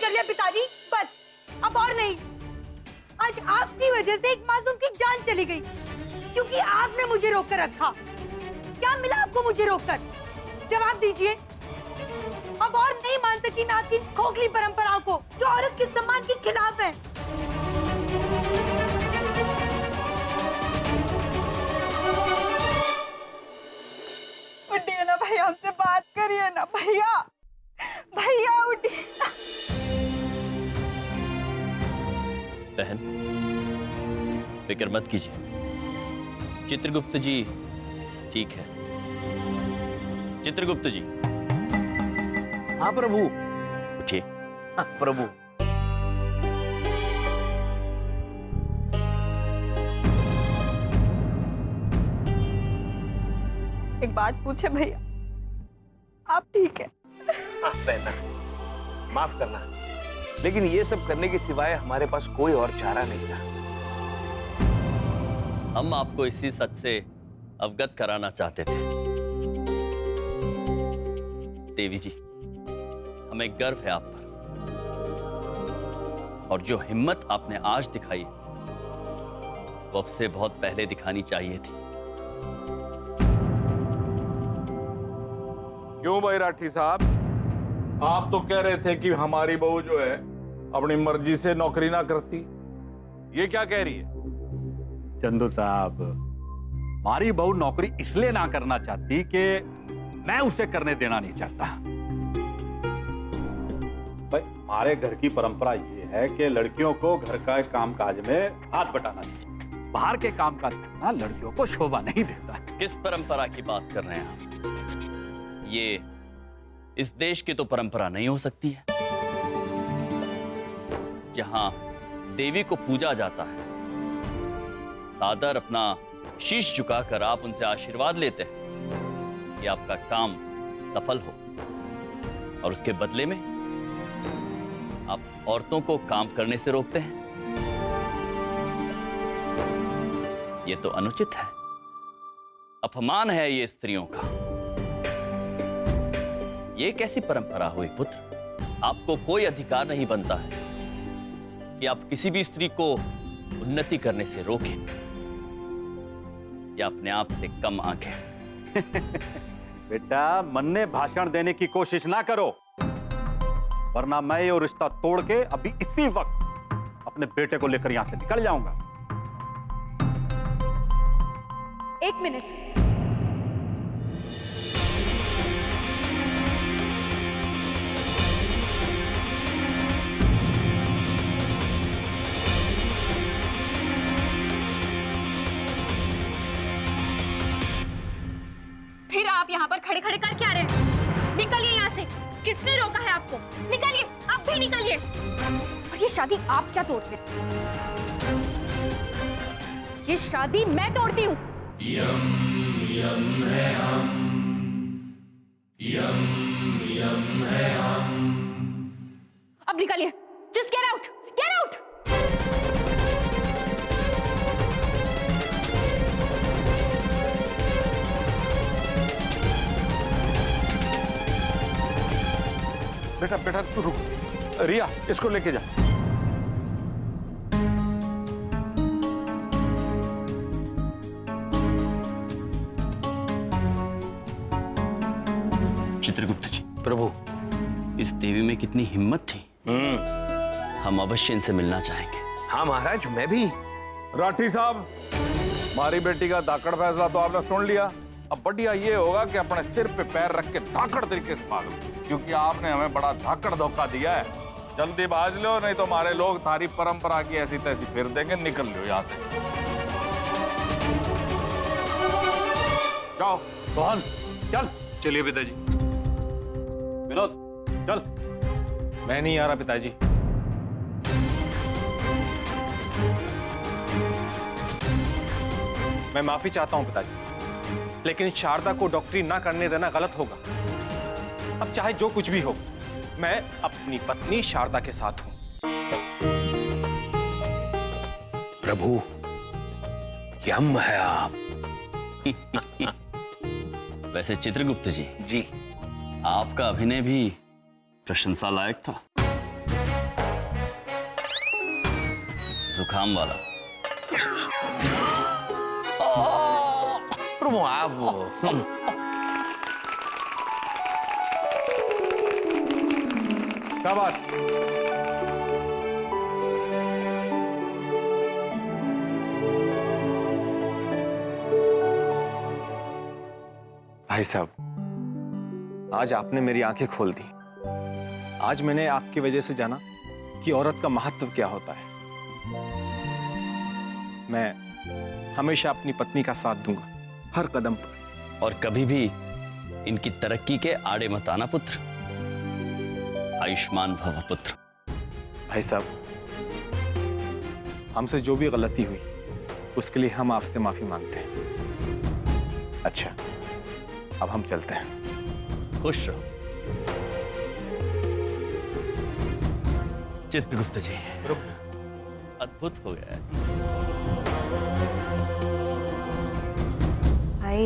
कर लिया पिताजी, बस अब और नहीं। आज आपकी वजह से एक मासूम की जान चली गई, क्योंकि आपने मुझे रोक कर रखा। क्या मिला आपको मुझे रोककर? जवाब दीजिए। अब और नहीं मान सकती मैं आपकी खोखली परंपराओं को, जो औरत के सम्मान के खिलाफ है। उठिए ना भैया, हमसे बात करिए ना भैया, भैया उठिए। बहन, फिक्र मत कीजिए, चित्रगुप्त जी ठीक है। चित्रगुप्त जी। हाँ प्रभु। उठिए। हाँ प्रभु। एक बात पूछे भैया, आप ठीक है? हाँ बहना, माफ करना, लेकिन ये सब करने के सिवाय हमारे पास कोई और चारा नहीं था। हम आपको इसी सच से अवगत कराना चाहते थे। देवी जी, हमें गर्व है आप पर, और जो हिम्मत आपने आज दिखाई वो उससे बहुत पहले दिखानी चाहिए थी। क्यों भाई राठी साहब, आप तो कह रहे थे कि हमारी बहू जो है अपनी मर्जी से नौकरी ना करती, ये क्या कह रही है? चंदू साहब, हमारी बहू नौकरी इसलिए ना करना चाहती कि मैं उसे करने देना नहीं चाहता। भाई, हमारे घर की परंपरा ये है कि लड़कियों को घर का काम काज में हाथ बटाना चाहिए। बाहर के काम काज करना लड़कियों को शोभा नहीं देता। किस परंपरा की बात कर रहे हैं आप? ये इस देश की तो परंपरा नहीं हो सकती है, जहां देवी को पूजा जाता है। सादर अपना शीश झुकाकर आप उनसे आशीर्वाद लेते हैं कि आपका काम सफल हो, और उसके बदले में आप औरतों को काम करने से रोकते हैं। ये तो अनुचित है, अपमान है ये स्त्रियों का। ये कैसी परंपरा हुई पुत्र? आपको कोई अधिकार नहीं बनता है कि आप किसी भी स्त्री को उन्नति करने से रोकें या अपने आप से कम आंकें। बेटा, मन में भाषण देने की कोशिश ना करो, वरना मैं ये रिश्ता तोड़ के अभी इसी वक्त अपने बेटे को लेकर यहां से निकल जाऊंगा। एक मिनट। फिर आप यहाँ पर खड़े खड़े कर क्या रहे हैं? निकलिए यहाँ से। किसने रोका है आपको? निकलिए, आप भी निकलिए। और ये शादी आप क्या तोड़ते हैं? ये शादी मैं तोड़ती हूँ। यम यम है हम, यम यम है हम। अब निकलिए। Just get out, get out. बेटा बेटा तू रुक, रिया इसको लेके जा। चित्रगुप्त जी। प्रभु। इस देवी में कितनी हिम्मत थी। हम अवश्य इनसे मिलना चाहेंगे। हाँ महाराज, मैं भी। राठी साहब, हमारी बेटी का धाकड़ फैसला तो आपने सुन लिया। अब बढ़िया ये होगा कि अपने सिर पे पैर रख के धाकड़ तरीके से भागो, क्योंकि आपने हमें बड़ा धाकड़ धोखा दिया है। जल्दी बाज लो, नहीं तो हमारे लोग थारी परंपरा की ऐसी तैसी फिर देंगे। निकल लो यहाँ से। जाओ सोहन, चल। चलिए पिताजी। विनोद, चल। मैं नहीं आ रहा पिताजी। मैं माफी चाहता हूं पिताजी, लेकिन शारदा को डॉक्टरी ना करने देना गलत होगा। अब चाहे जो कुछ भी हो, मैं अपनी पत्नी शारदा के साथ हूं। प्रभु, यम है आप। वैसे चित्रगुप्त जी, जी, आपका अभिनय भी प्रशंसा लायक था। जुकाम वाला। प्रभु आप शाबाश। भाई साहब, आज आपने मेरी आंखें खोल दी। आज मैंने आपकी वजह से जाना कि औरत का महत्व क्या होता है। मैं हमेशा अपनी पत्नी का साथ दूंगा हर कदम पर। और कभी भी इनकी तरक्की के आड़े मत आना पुत्र। आयुष्मान भव पुत्र। भाई साहब, हमसे जो भी गलती हुई उसके लिए हम आपसे माफी मांगते हैं। अच्छा, अब हम चलते हैं। खुश रहो। चित्रगुप्त जी, अद्भुत हो गया है। भाई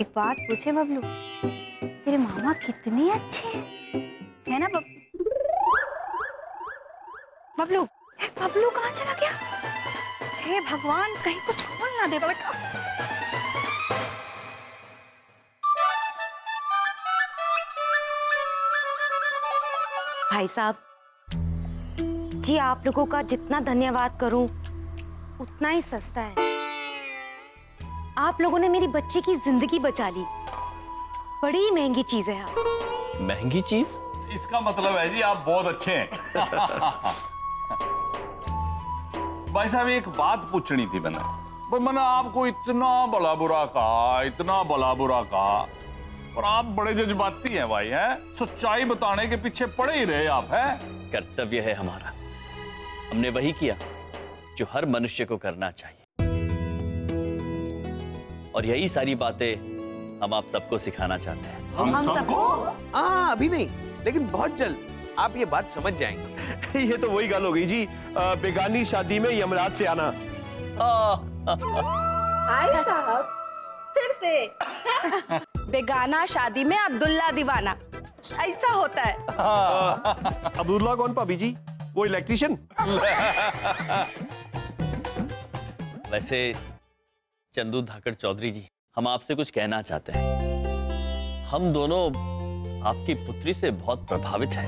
एक बात पूछे बबलू, तेरे मामा कितने अच्छे है ना बबलू? बबलू कहाँ चला गया? हे भगवान, कहीं कुछ खोल ना दे बेटा। भाई साहब जी, आप लोगों का जितना धन्यवाद करूं उतना ही सस्ता है। आप लोगों ने मेरी बच्ची की जिंदगी बचा ली। बड़ी महंगी चीज है आप। महंगी चीज? इसका मतलब है जी आप बहुत अच्छे हैं। भाई साहब, एक बात पूछनी थी मैंने। भाई मैंने आपको इतना भला बुरा कहा, इतना भला बुरा कहा, और आप बड़े जज्बाती हैं भाई। हैं सच्चाई बताने के पीछे पड़े ही रहे आप। हैं कर्तव्य है हमारा। हमने वही किया जो हर मनुष्य को करना चाहिए, और यही सारी बातें हम आप सबको सिखाना चाहते हैं। हम सबको? हाँ, अभी नहीं, लेकिन बहुत जल्द आप ये बात समझ जाएंगे। ये तो वही गल हो गई जी, बेगानी शादी में यमराज से आना। भाई साहब फिर से बेगाना शादी में अब्दुल्ला दीवाना, ऐसा होता है। अब्दुल्ला कौन भाभी जी? वो इलेक्ट्रिशियन? वैसे चंदू धाकड़ चौधरी जी, हम आपसे कुछ कहना चाहते हैं। हम दोनों आपकी पुत्री से बहुत प्रभावित हैं।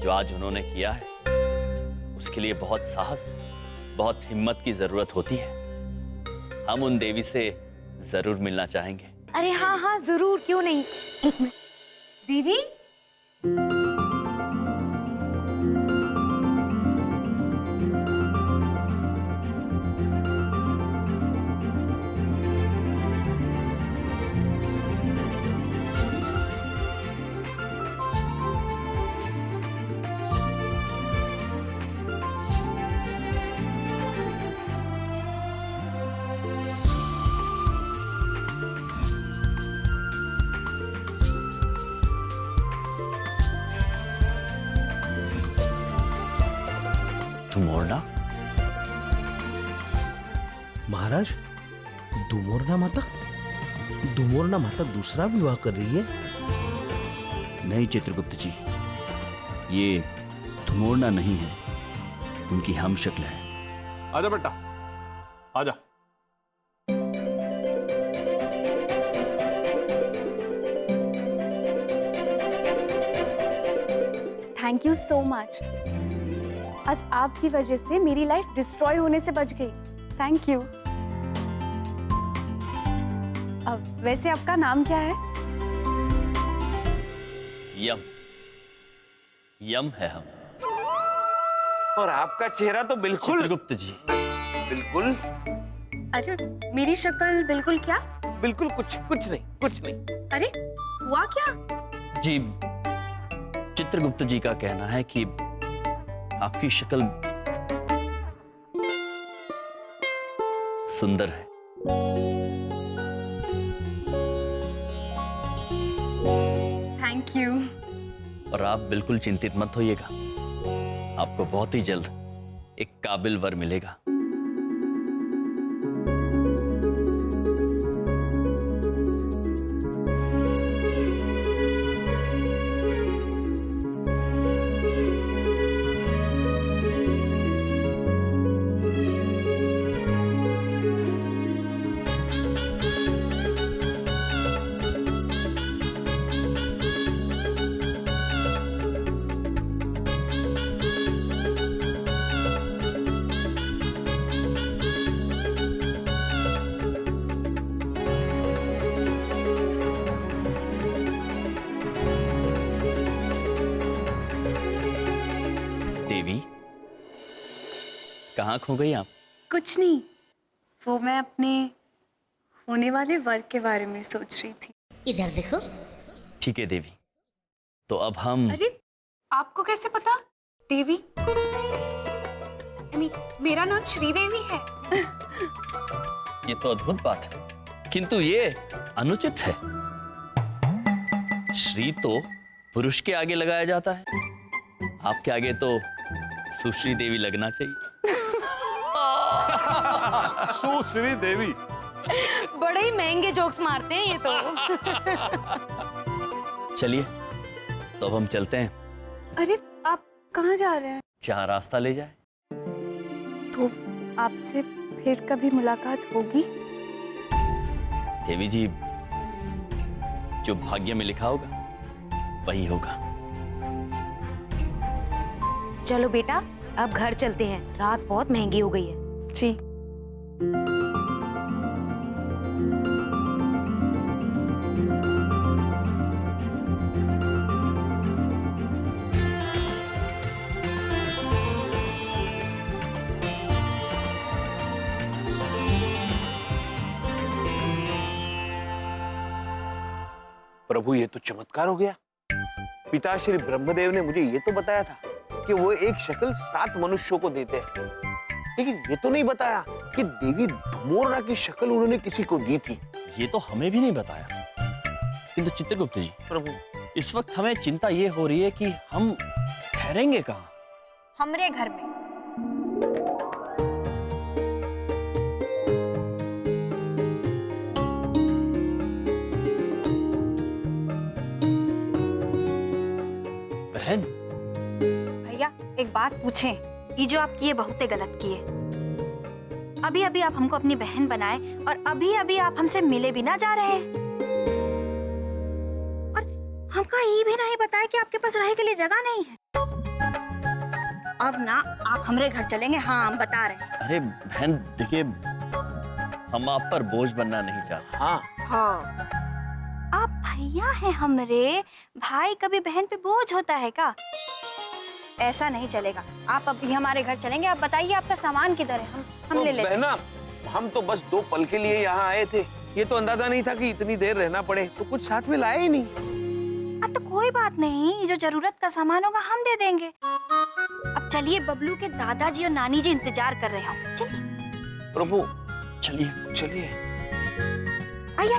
जो आज उन्होंने किया है उसके लिए बहुत साहस, बहुत हिम्मत की जरूरत होती है। हम उन देवी से जरूर मिलना चाहेंगे। अरे हाँ हाँ जरूर, क्यों नहीं। दीदी धुमोरना? महाराज, दुमोरना माता? दुमोरना माता दूसरा विवाह कर रही है? नहीं चित्रगुप्त जी, ये धुमोरना नहीं है, उनकी हम शक्ल है। आजा बेटा, आजा। Thank you so much. आज आपकी वजह से मेरी लाइफ डिस्ट्रॉय होने से बच गई। Thank you. अब वैसे आपका नाम क्या है? यम। यम है हम। और आपका चेहरा तो बिल्कुल चित्रगुप्त जी। बिल्कुल अरे मेरी शक्ल बिल्कुल क्या? बिल्कुल कुछ नहीं। अरे हुआ क्या? जी, चित्रगुप्त जी का कहना है कि आपकी शक्ल सुंदर है। Thank you. और आप बिल्कुल चिंतित मत होइएगा, आपको बहुत ही जल्द एक काबिल वर मिलेगा। कहाँ खो गई आप? कुछ नहीं, वो मैं अपने होने वाले वर्क के बारे में सोच रही थी। इधर देखो। ठीक है देवी, तो अब हम। अरे आपको कैसे पता? देवी मेरा नाम श्रीदेवी है। ये तो अद्भुत बात है, किंतु ये अनुचित है। श्री तो पुरुष के आगे लगाया जाता है, आपके आगे तो सुश्री देवी लगना चाहिए। सुश्री देवी। बड़े ही महंगे जोक्स मारते हैं ये तो। चलिए, तो अब हम चलते हैं। अरे आप कहाँ जा रहे हैं? जहाँ रास्ता ले जाए। तो आपसे फिर कभी मुलाकात होगी? देवी जी, जो भाग्य में लिखा होगा वही होगा। चलो बेटा, अब घर चलते हैं, रात बहुत महंगी हो गई है। जी। प्रभु, ये तो चमत्कार हो गया। पिता श्री ब्रह्मदेव ने मुझे ये तो बताया था कि वो एक शक्ल 7 मनुष्यों को देते हैं, लेकिन ये तो नहीं बताया कि देवी धुमोरना की शक्ल उन्होंने किसी को दी थी। ये तो हमें भी नहीं बताया। किंतु चित्रगुप्त जी, प्रभु, इस वक्त हमें चिंता ये हो रही है कि हम ठहरेंगे कहाँ? हमरे घर में। बहन, भैया एक बात पूछें, ये जो आप किए बहुत ही गलत किए। अभी अभी आप हमको अपनी बहन बनाए और अभी अभी आप हमसे मिले भी ना जा रहे हैं, और हमका ये भी नहीं बताया कि आपके पास रहने के लिए जगह नहीं है। अब ना आप हमरे घर चलेंगे। हाँ, हम बता रहे हैं। अरे बहन देखिए, हम आप पर बोझ बनना नहीं चाहते। हाँ हाँ, आप भैया हैं हमरे, भाई कभी बहन पे बोझ होता है का? ऐसा नहीं चलेगा। आप अभी हमारे घर चलेंगे। आप बताइए आपका सामान किधर है, हम ले लेते हैं। बहना, हम तो बस 2 पल के लिए यहाँ आए थे, ये तो अंदाजा नहीं था कि इतनी देर रहना पड़े, तो कुछ साथ में लाए ही नहीं। तो कोई बात नहीं, जो जरूरत का सामान होगा हम दे देंगे। अब चलिए, बबलू के दादाजी और नानी जी इंतजार कर रहे होंगे। चलिए प्रभु, चलिए चलिए। आइए।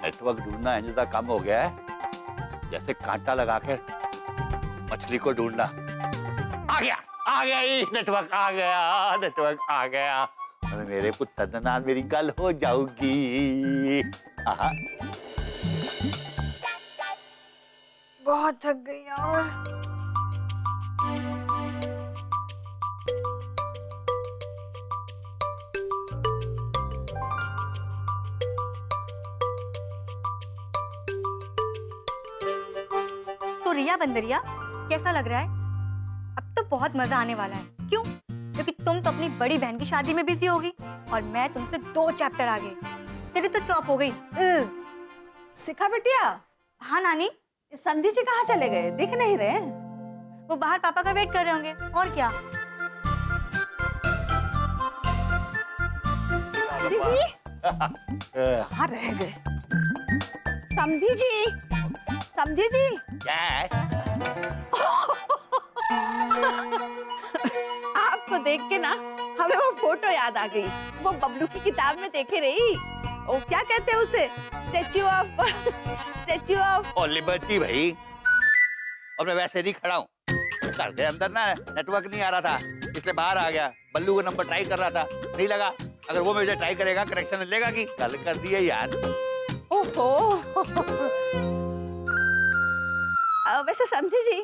नेटवर्क ढूंढना इंजदा कम हो गया है, जैसे कांटा लगा के मछली को ढूंढना। आ गया ये नेटवर्क आ गया। अरे मेरे पुत्र नाल मेरी गल हो जाऊगी। आहा। बहुत थक गई यार। तो रिया बंदरिया, कैसा लग रहा है? अब तो बहुत मजा आने वाला है। क्यों? क्योंकि तुम तो अपनी बड़ी बहन की शादी में बिजी होगी और मैं तुमसे 2 चैप्टर आगे। तेरी तो चॉप हो गई। सिखा बिटिया। हाँ नानी। समधी जी कहाँ चले गए, दिख नहीं रहे? वो बाहर पापा का वेट कर रहे होंगे, और क्या। समधी जी कहाँ रह गए? समधी जी क्या है? आपको देख के ना हमें वो फोटो याद आ गई, वो बबलू की किताब में देखे रही। वो क्या कहते हैं उसे, स्टैच्यू ऑफ ओ लिबर्टी भाई। और मैं वैसे नहीं खड़ा हूँ, घर के अंदर ना नेटवर्क नहीं आ रहा था, इसलिए बाहर आ गया। बल्लू का नंबर ट्राई कर रहा था, नहीं लगा। अगर वो मुझे ट्राई करेगा, कनेक्शन लेगा कि गल कर दी है यार। ओहो। वैसे समझी जी,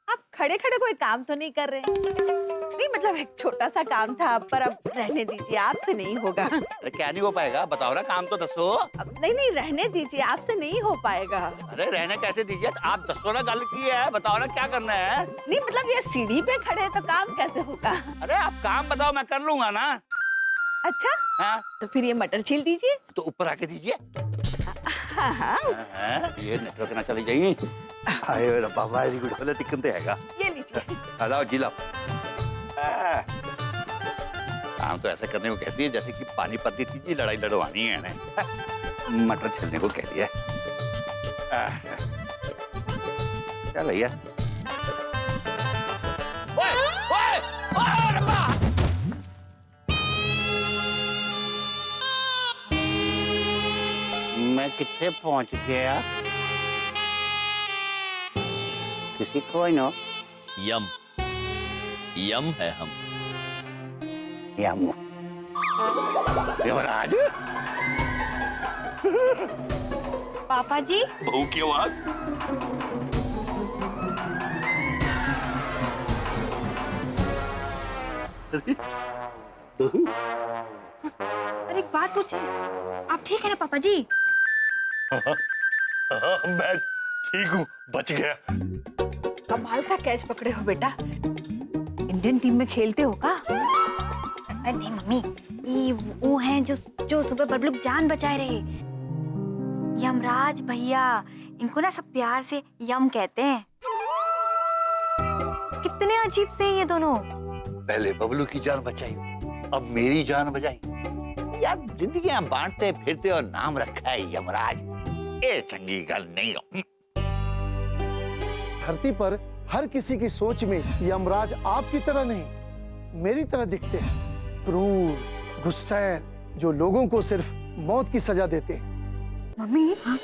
आप खड़े खड़े कोई काम तो नहीं कर रहे? नहीं मतलब एक छोटा सा काम था, पर अब रहने दीजिए, आपसे नहीं होगा। अरे क्या नहीं हो पाएगा, बताओ ना, काम तो दसो। नहीं रहने दीजिए, आपसे नहीं हो पाएगा। अरे रहने कैसे दीजिए, आप दसो ना, गल की है, बताओ ना क्या करना है। नहीं मतलब ये सीढ़ी पे खड़े तो काम कैसे होगा? अरे आप काम बताओ, मैं कर लूंगा ना। अच्छा हाँ? तो फिर ये मटर छील दीजिए। तो ऊपर आके दीजिए। हाँ हाँ ये नेटवर्क ना चली जाइए। हाय रब्बा भाई गुड वाला दिक्कत हैगा। ये लीजिए। हेलो जी लो। काम तो ऐसा करने को कहती है जैसे कि पानीपत की लड़ाई लड़वानी है ना। मटर छीलने को कहती है। क्या भैया? मैं कितने पहुंच गया? किसी को नो यम यम है हम। यम यमराज। पापा जी बहू की आवाज। अरे एक बात पूछे, आप ठीक है ना पापा जी? मैं ठीक हूँ, बच गया। कमाल का कैच पकड़े हो बेटा। इंडियन टीम में खेलते हो का? नहीं मम्मी, ये वो हैं जो सुबह बबलू जान बचाए रहे। यमराज भैया, इनको ना सब प्यार से यम कहते हैं। कितने अजीब से हैं ये दोनों। पहले बबलू की जान बचाई, अब मेरी जान बचाई। यार जिंदगियां बांटते फिरते और नाम रखा है यमराज। ये चंगी गल नहीं हो। धरती पर हर किसी की सोच में यमराज आपकी तरह नहीं, मेरी तरह दिखते हैं। क्रूर, गुस्सैल, जो लोगों को सिर्फ मौत की सजा देते हैं। मम्मी क्या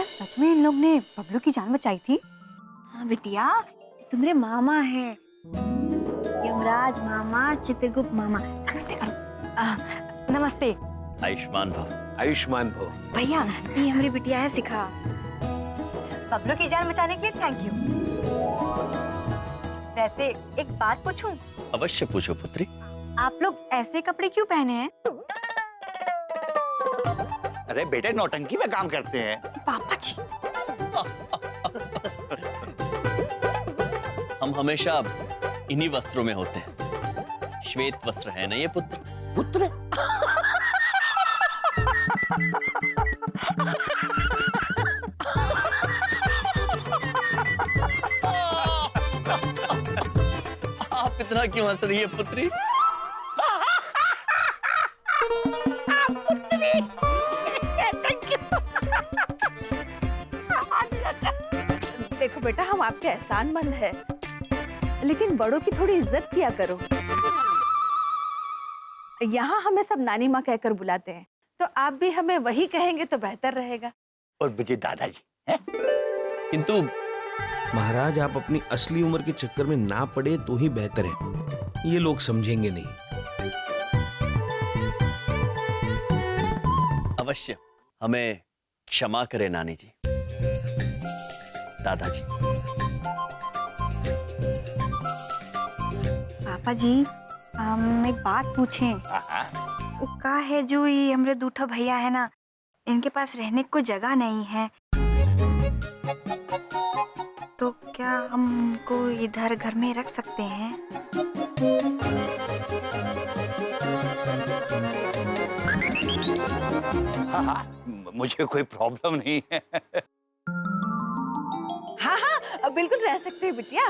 सच में इन लोग ने बबलू की जान बचाई थी? हाँ बिटिया, तुम्हारे मामा है, यमराज मामा, चित्रगुप्त मामा। नमस्ते करो। नमस्ते। आयुष्मान भव। आयुष्मान भव। भैया ये हमारी बिटिया है सिखा। बबलू की जान बचाने के लिए थैंक यू। वैसे एक बात पूछूं? अवश्य पूछो पुत्री। आप लोग ऐसे कपड़े क्यों पहने हैं? अरे बेटे नौटंकी में काम करते हैं। पापा जी हम हमेशा इन्हीं वस्त्रों में होते हैं। श्वेत वस्त्र है ना ये पुत्र? पुत्र? आप इतना क्यों हंस रही है पुत्री? देखो बेटा, हम आपके एहसानमंद हैं, लेकिन बड़ों की थोड़ी इज्जत किया करो। यहाँ हमें सब नानी माँ कहकर बुलाते हैं, तो आप भी हमें वही कहेंगे तो बेहतर रहेगा। और मुझे दादाजी हैं? किंतु महाराज, आप अपनी असली उम्र के चक्कर में ना पड़े तो ही बेहतर है। ये लोग समझेंगे नहीं। अवश्य, हमें क्षमा करें नानी जी, दादाजी। पापा जी, हम एक बात पूछें? वो का है जो ये हमारे दूठा भैया है ना, इनके पास रहने को जगह नहीं है, तो क्या हम उनको इधर घर में रख सकते हैं? हाँ, मुझे कोई प्रॉब्लम नहीं है। हाँ हाँ बिल्कुल रह सकते हैं बिटिया।